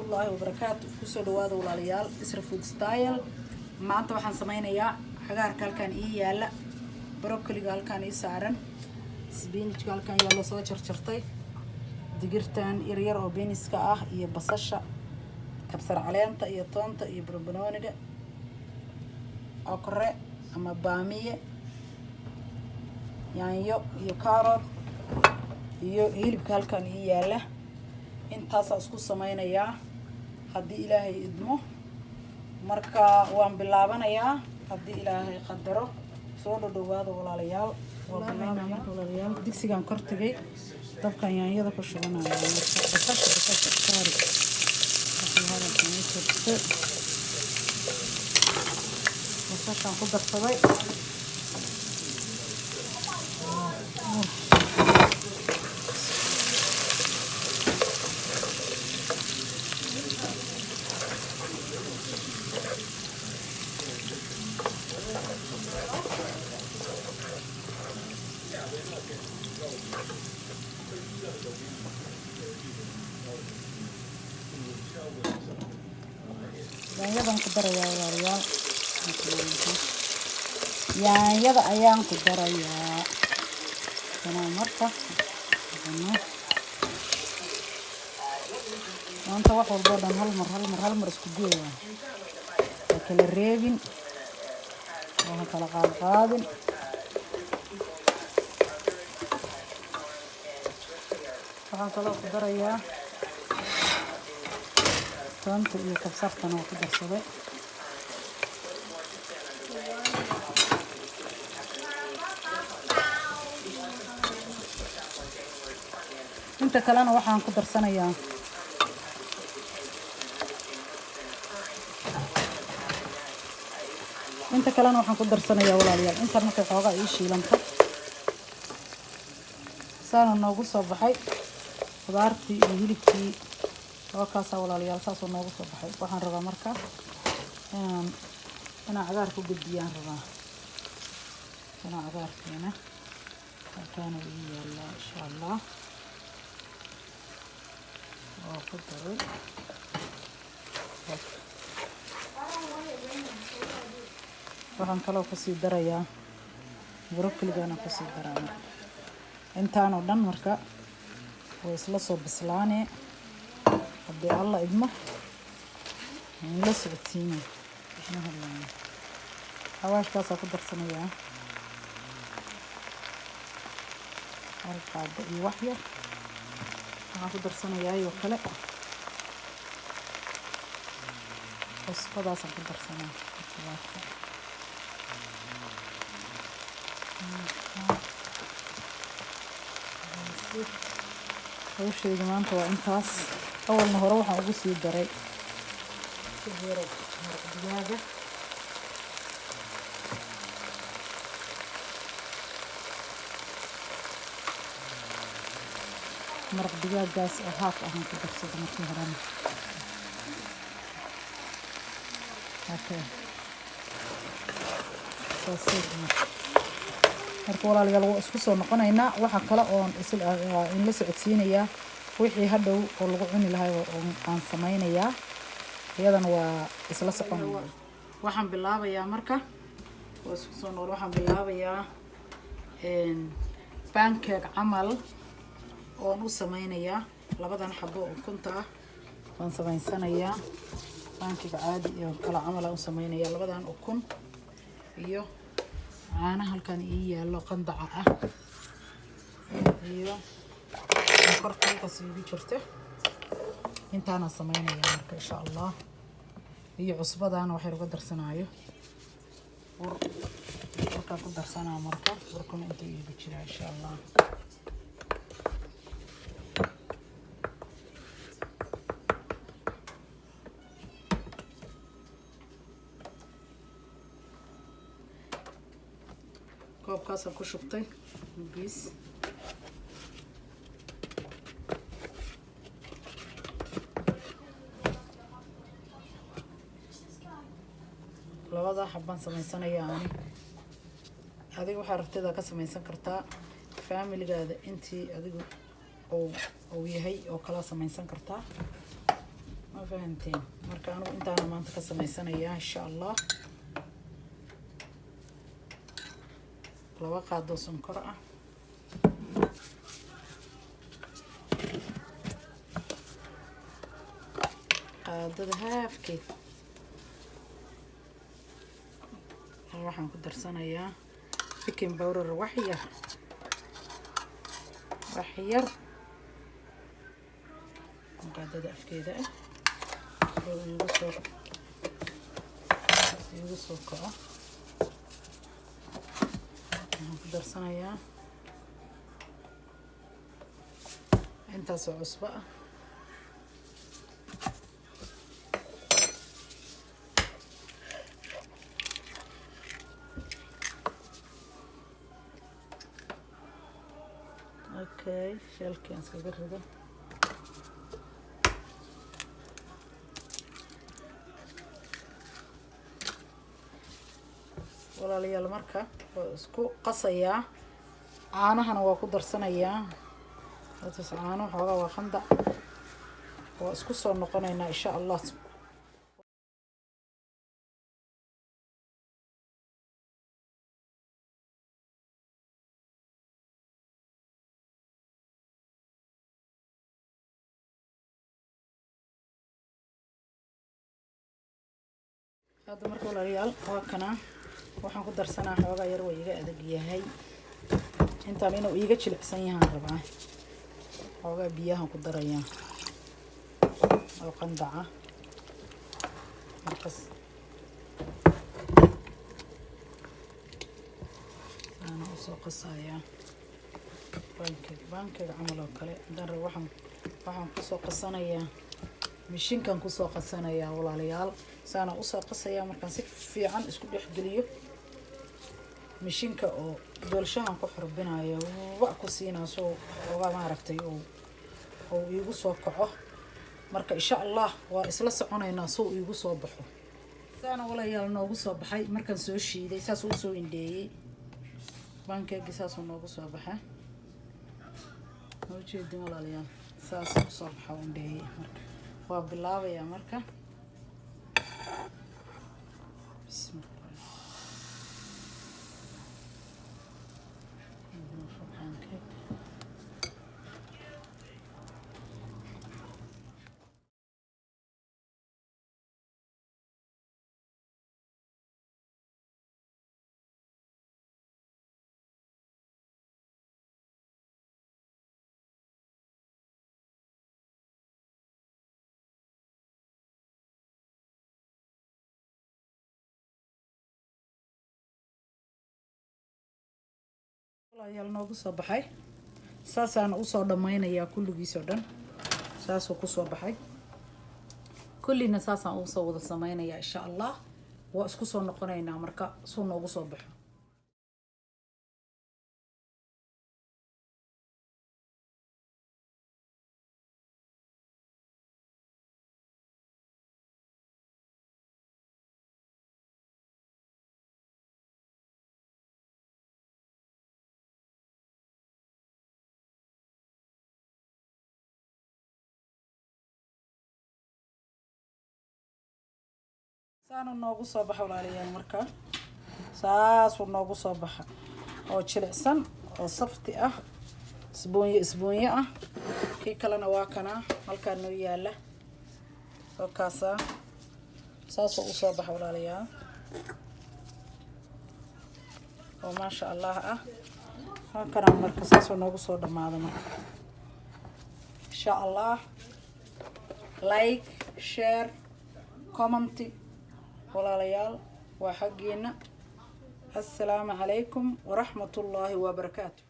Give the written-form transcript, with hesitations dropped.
الله وبركاته كسر دواد ولا ليال إسر فود ستايل ما أنت وحن سمينا يا حجار كان إيه يلا بروكلي قال كان يسعرن سبينج قال كان يلا صوت شرطي دقيرتان يرير أو بينس كأه يبصشة كبسر عليهم تا يطون تا يبربنون ده أقرأ أما بامية يعني يو كارot iyo hilibka halkan ii yaala intaas isku sameeynayaa hadii Ilaahay idmo marka waan bilaabanayaa hadii Ilaahay qadaro soo dhawaado walaalayaal digsigan kor tagay dabkan yaanyada ku shubanayaa basashan ku darsaday yaanyadan ku darayaa walaalayaal yaanyada ayaan ku darayaa kana marka maanta wax walba dhan hal mar isku geeyaa kala reebin oo kala qaadin waxaan kala ku darayaa toonta iyo kabsartan oo ku darsaday inta kalena waxaan ku darsanayaa walaalayaal inta markay xoogaa ii shiilanto saana noogu soo baxay qudaartii iyo hilibkii oo kaasa walaalayaal saas oo noogu soo baxay waxaan rabaa marka inaan cagaar ku gudbiyaan rabaa cagaarkeena halkaana ii yaala insha Allah oo ku daray waxaan kaloo ku sii darayaa broccoli-gana ku sii daraa intaan oo dhan marka oo isla soo bislaanay hadii Allah idmo la socodsiina xawaashkaas ku darsanayaa halkaada iyo wax yar waxaan ku darsanayaa iyo kale cusbadaas ku darsanayaa hawsheedu maanta waa intaas awalna hore waxaan ugu sii daray digaaga maraq digaagaas oo haaf ah ku darsaday markii hore marka walaalayaal waa isku soo noqonaynaa waxa kale oo in la socodsiinayaa wixii hadhow oo lagu cuni lahaa oo aan sameynayaa iyadana waa isla soconayaa waxaan bilaabayaa marka waa isku soo noqon waxaan bilaabayaa pancake camal oo u sameynayaa labadan xabo oo kunta ah waan sameysanayaa pancake caadi iyo kala camal aan sameynayaa labadan oo kun iyo caana halkan ii yaalo qandaca ah iyo korka ka sii jirto intaana sameynaya marka insha Allah iyo cusbadana waxay uga darsanaayo marka ku darsanaa marka burkuna inta ii jira insha Allah koobkaas ku shubtay bis labada xabban sameysanayaa adigu waxa rabtida ka sameysan kartaa family-gaada intii adigu oo yahay oo kala sameysan kartaa ma فهمتين marka anu intaana maanta ka sameysanayaa insha Allah laba qaado sonkor ah qaadada halfkeed waxaan ku darsanayaa baking powder wax yar qaadada afkeeda oo igu soo kaco waxaan ku darsanayaa intaas oo cusbo ah okay shalkan iskaga rido walaalayaal marka waa isku qasayaa caanahana waa ku darsanayaa hadda caano xoogaa waa qanda waa isku soo noqonaynaa insha Allah هذا مركو لريال وكنا waxaan ku darsanaa xoogaa yar way iga adag yahay inta inuu iga jilicsan yahay rabaa xoogaa biyaha ku daraya oo qandaca markaas ana soo qasaya pancake camal oo kale dan waxaan ku soo qasanayaa mishinkan ku soo qasanayaa walaalayaal saana u soo qasaya markaan si fiican isku dhex geliyo mishinka oo doolshahan ku xurbinayo wax ku siinaaso oga maaragtay oo igu soo kaco marka insha Allah waa isla soconaynaa soo igu soo baxo saana walaalayaal noogu soo baxay markaan soo shiiday saas uu soo indheeyay pancake saas uu noogu soo baxay oo jeedin walaalayaal saas uu soo baxay indheeyay marka waa bilaabaya marka bismillah walaalayaal noogu soo baxay saasaan u soo dhamaynayaa kulligiis oo dhan saas uu ku soo baxay kullina saasaan u soo wada samaynayaa insha Allah waa isku soo noqonaynaa marka soo noogu soo baxo saana noogu soo baxay walaalayaal marka saas uu noogu soo baxay oo jilicsan oo safti ah isbuunyo ah kii kalena waa kana halkaan noo yaala oo kaasa saas uu soo baxay walaalayaal oo ma sha Allah ah halkaan marka saas uu noogu soo dhamaado marka insha Allah like share comment walaalayaal waa xageena assalaamu calaykum waraxmatullaahi wabarakaatuh